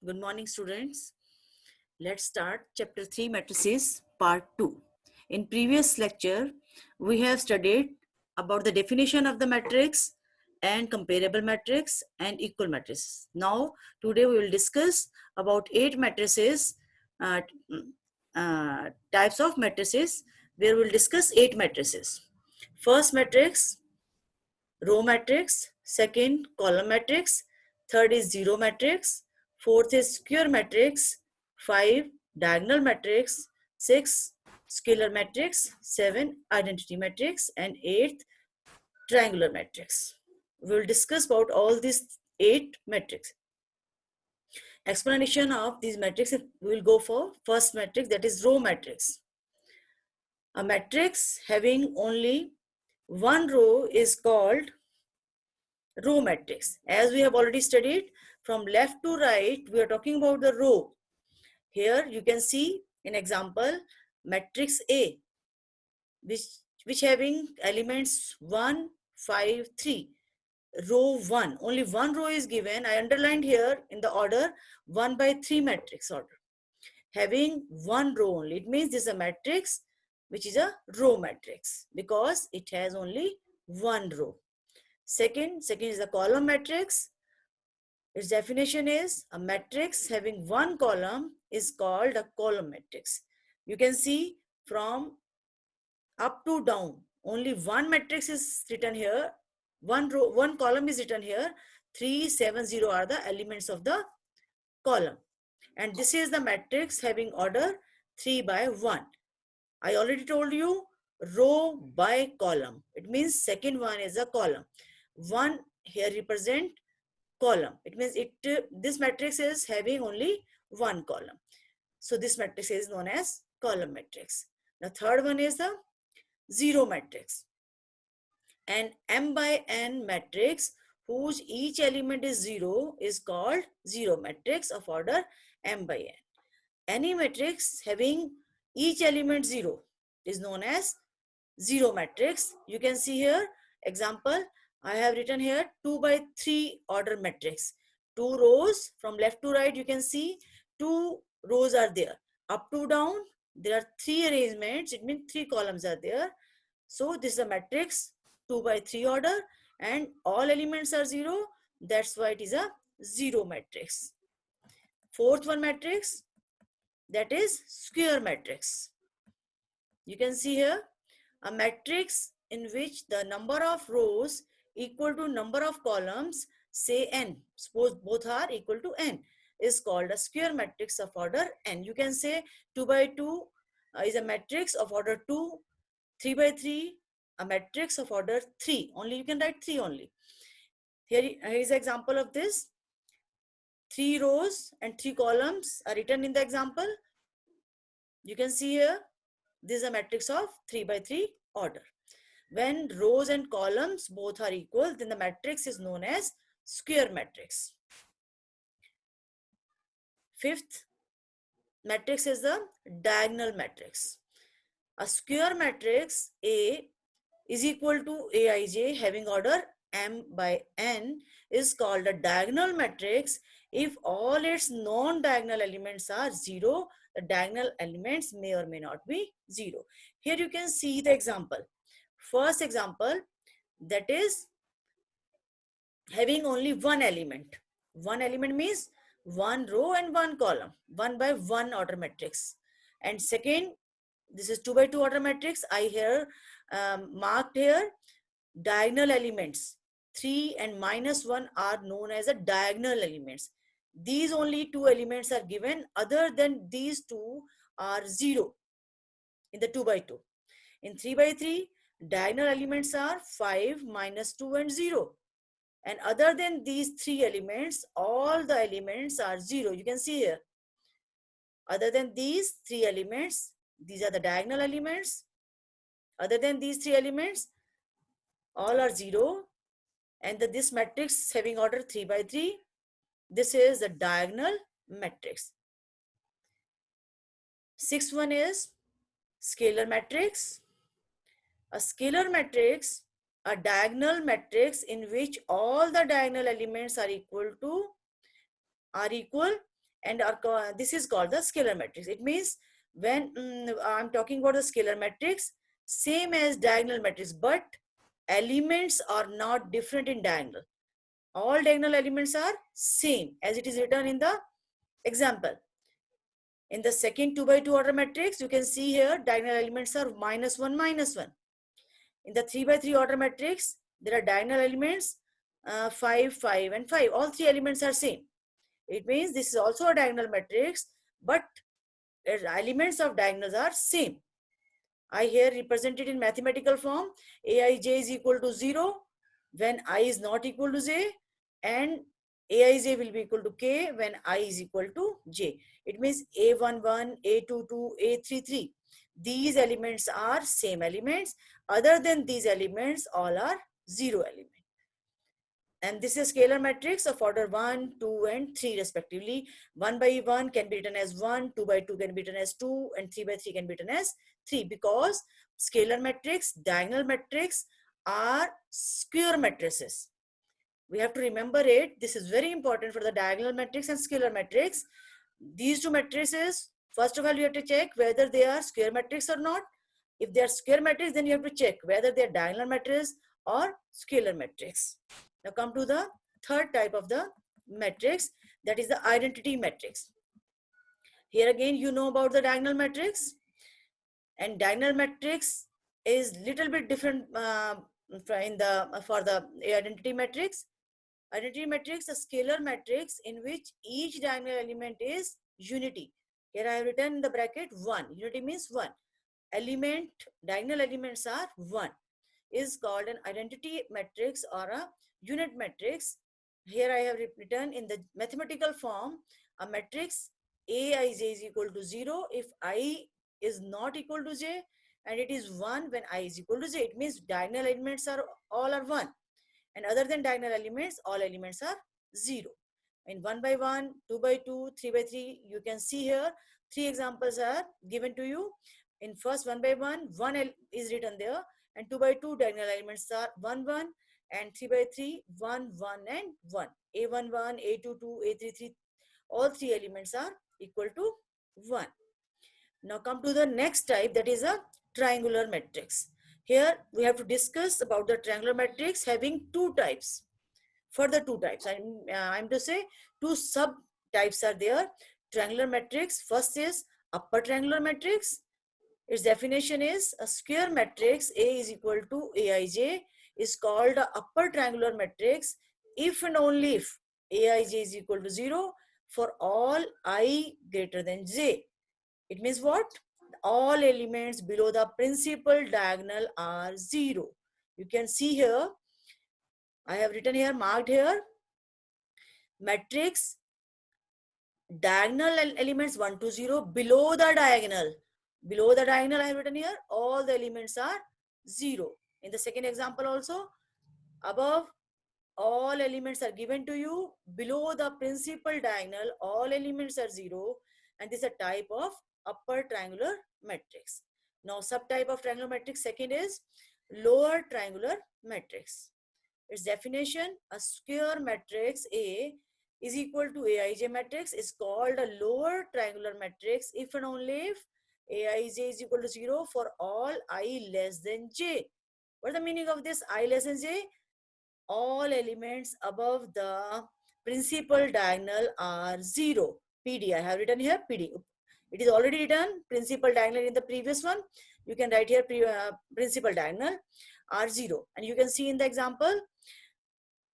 Good morning, students. Let's start chapter 3 matrices part 2. In previous lecture, we have studied about the definition of the matrix and comparable matrix and equal matrices. Now, today we will discuss about 8 matrices, uh, types of matrices, where we will discuss 8 matrices. First matrix, row matrix, second column matrix, third is zero matrix, fourth is square matrix, five diagonal matrix, six scalar matrix, seven identity matrix, and eighth triangular matrix. We will discuss about all these 8 matrices. Explanation of these matrices, we will go for first matrix, that is row matrix. A matrix having only one row is called row matrix. As we have already studied, from left to right, we are talking about the row. Here you can see in example matrix A, which having elements 1, 5, 3. Row 1, only one row is given. I underlined here in the order 1 by 3 matrix order. Having one row only, it means this is a matrix which is a row matrix because it has only one row. Second is a column matrix. Its definition is a matrix having one column is called a column matrix. You can see from up to down, only one matrix is written here. One row, one column is written here. 3, 7, 0 are the elements of the column. And this is the matrix having order 3 by 1. I already told you row by column. It means second one is a column. One here represent column. It means this matrix is having only one column. So this matrix is known as column matrix. The third one is the zero matrix. An m by n matrix whose each element is zero is called zero matrix of order m by n. Any matrix having each element zero is known as zero matrix. You can see here example, I have written here 2 by 3 order matrix. 2 rows from left to right, you can see 2 rows are there. Up to down, there are 3 arrangements. It means 3 columns are there. So this is a matrix 2 by 3 order and all elements are 0. That's why it is a zero matrix. Fourth one matrix, that is square matrix. You can see here a matrix in which the number of rows equal to number of columns, say n, suppose both are equal to n, is called a square matrix of order n. You can say 2 by 2 is a matrix of order 2, 3 by 3 a matrix of order 3. Only you can write 3 only. Here is an example of this. 3 rows and 3 columns are written in the example. You can see here, this is a matrix of 3 by 3 order. When rows and columns both are equal, then the matrix is known as square matrix. Fifth matrix is the diagonal matrix. A square matrix A is equal to Aij having order m by n is called a diagonal matrix if all its non-diagonal elements are 0. The diagonal elements may or may not be 0. Here you can see the example. First example, that is having only one element. One element means one row and one column, 1 by 1 order matrix. And second, this is 2 by 2 order matrix. I here marked here diagonal elements. 3 and minus 1 are known as a diagonal elements. These only 2 elements are given. Other than these 2 are 0 in the 2 by 2. In 3 by 3, diagonal elements are 5, minus 2 and 0. And other than these 3 elements, all the elements are 0. You can see here. Other than these 3 elements, these are the diagonal elements. Other than these 3 elements, all are 0. And this matrix having order 3 by 3, this is the diagonal matrix. Sixth one is scalar matrix. A scalar matrix, a diagonal matrix in which all the diagonal elements are equal and this is called the scalar matrix. It means when I'm talking about the scalar matrix, same as diagonal matrix, but elements are not different in diagonal. All diagonal elements are same as it is written in the example. In the second 2 by 2 order matrix, you can see here diagonal elements are -1, -1. In the 3 by 3 order matrix, there are diagonal elements 5, 5, and 5. All three elements are same. It means this is also a diagonal matrix, but elements of diagonals are same. I here represented in mathematical form. Aij is equal to 0 when I is not equal to j, and Aij will be equal to k when I is equal to j. It means A11, A22, A33. These elements are same elements. Other than these elements, all are zero elements. And this is scalar matrix of order 1, 2, and 3 respectively. 1 by 1 can be written as 1, 2 by 2 can be written as 2, and 3 by 3 can be written as 3, because scalar matrix, diagonal matrix are square matrices. We have to remember it. This is very important for the diagonal matrix and scalar matrix. These two matrices, first of all, you have to check whether they are square matrix or not. If they are square matrix, then you have to check whether they are diagonal matrix or scalar matrix. Now come to the third type of the matrix, that is the identity matrix. Here again, you know about the diagonal matrix, and diagonal matrix is little bit different for the identity matrix. Identity matrix is a scalar matrix in which each diagonal element is unity. Here I have written in the bracket 1. Unity means 1. Diagonal elements are 1. Is called an identity matrix or a unit matrix. Here I have written in the mathematical form a matrix Aij is equal to 0 if I is not equal to j, and it is 1 when I is equal to j. It means diagonal elements are all are 1, and other than diagonal elements, all elements are 0. In 1 by 1, 2 by 2, 3 by 3, you can see here 3 examples are given to you. In first 1 by 1, 1 is written there, and 2 by 2 diagonal elements are 1, 1, and 3 by 3, 1, 1, and 1. A11, A22, A33, all three elements are equal to 1. Now come to the next type, that is a triangular matrix. Here we have to discuss about the triangular matrix having two types. Further two types. I'm to say two subtypes are there. Triangular matrix. First is upper triangular matrix. Its definition is a square matrix A is equal to Aij is called a upper triangular matrix if and only if Aij is equal to 0 for all I greater than j. It means what? All elements below the principal diagonal are 0. You can see here, I have written here, marked here, matrix diagonal elements 1 to 0 below the diagonal. Below the diagonal I have written here, all the elements are 0. In the second example also, above all elements are given to you. Below the principal diagonal, all elements are 0. And this is a type of upper triangular matrix. Now subtype of triangular matrix second is lower triangular matrix. Its definition, a square matrix A is equal to Aij matrix is called a lower triangular matrix if and only if Aij is equal to 0 for all I less than j. What is the meaning of this I less than j? All elements above the principal diagonal are 0. PD, I have written here PD. It is already written principal diagonal in the previous one. You can write here principal diagonal are 0. And you can see in the example,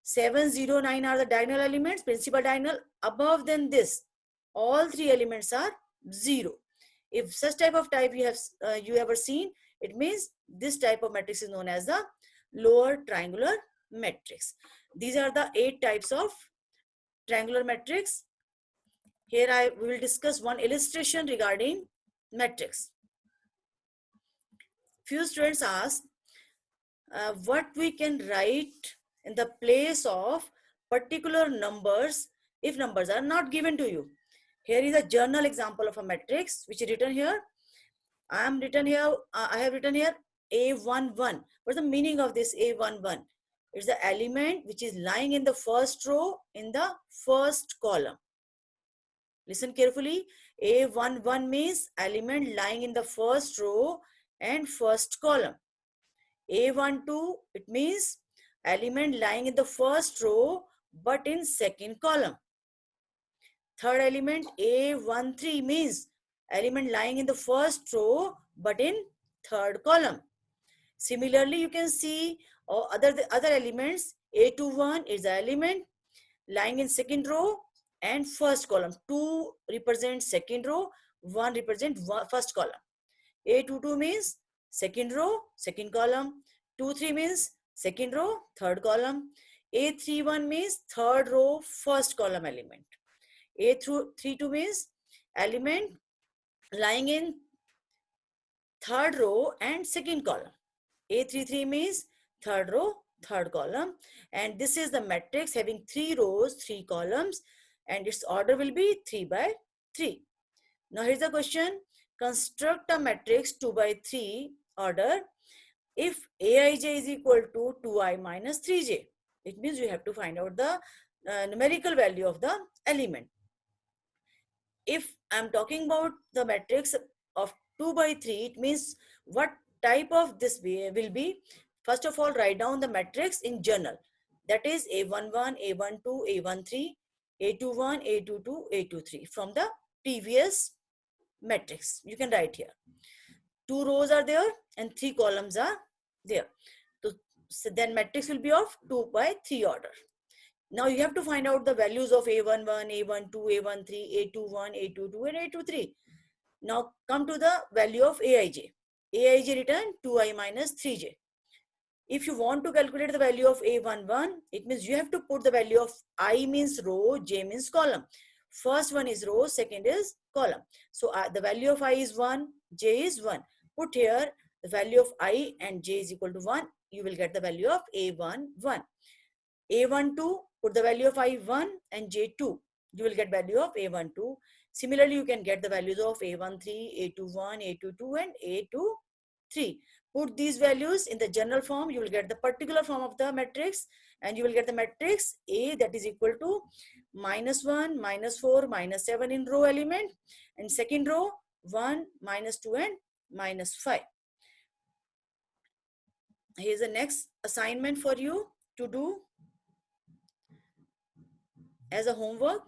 7, 0, 9 are the diagonal elements, principal diagonal. Above than this, all three elements are 0. If such type of type you ever seen, it means this type of matrix is known as the lower triangular matrix. These are the 8 types of triangular matrix. Here we will discuss one illustration regarding matrix. Few students ask what we can write in the place of particular numbers if numbers are not given to you. Here is a journal example of a matrix which is written here. I have written here A11. What's the meaning of this A11? It's the element which is lying in the first row in the first column. Listen carefully. A11 means element lying in the first row and first column. A12, it means element lying in the first row but in second column. Third element A13 means element lying in the first row but in third column. Similarly, you can see other elements. A21 is the element lying in second row and first column. 2 represents second row, 1 represents first column. A22 means second row, second column. 23 means second row, third column. A31 means third row, first column element. A32 means element lying in third row and second column. A33 means third row, third column. And this is the matrix having 3 rows, 3 columns, and its order will be 3 by 3. Now here's the question. Construct a matrix 2 by 3 order if Aij is equal to 2i minus 3j. It means we have to find out the numerical value of the element. If I'm talking about the matrix of 2 by 3, it means what type of this will be. First of all, write down the matrix in journal. That is A11, A12, A13, A21, A22, A23 from the previous matrix. You can write here. 2 rows are there and 3 columns are there. So then matrix will be of 2 by 3 order. Now you have to find out the values of A11, A12, A13, A21, A22 and A23. Now come to the value of Aij. Aij return 2i minus 3j. If you want to calculate the value of A11, it means you have to put the value of I means row, j means column. First one is row, second is column. So the value of I is 1, j is 1. Put here the value of I and j is equal to 1. You will get the value of A11. A12, put the value of I1 and J2. You will get value of A12. Similarly, you can get the values of A13, A21, A22 and A23. Put these values in the general form. You will get the particular form of the matrix and you will get the matrix A that is equal to -1, -4, -7 in row element and second row 1, -2 and -5. Here's the next assignment for you to do as a homework.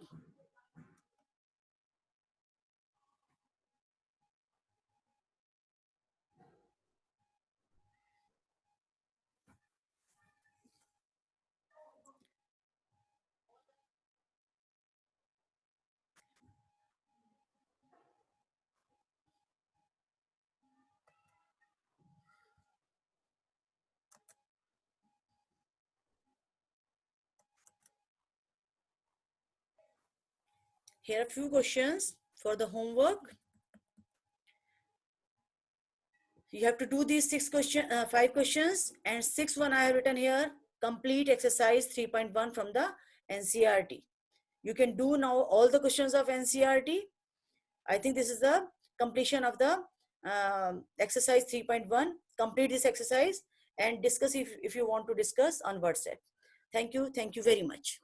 Here are a few questions for the homework. You have to do these 5 questions and 6th one I have written here. Complete exercise 3.1 from the NCERT. You can do now all the questions of NCERT. I think this is the completion of the exercise 3.1. Complete this exercise and discuss if you want to discuss on WhatsApp. Thank you. Thank you very much.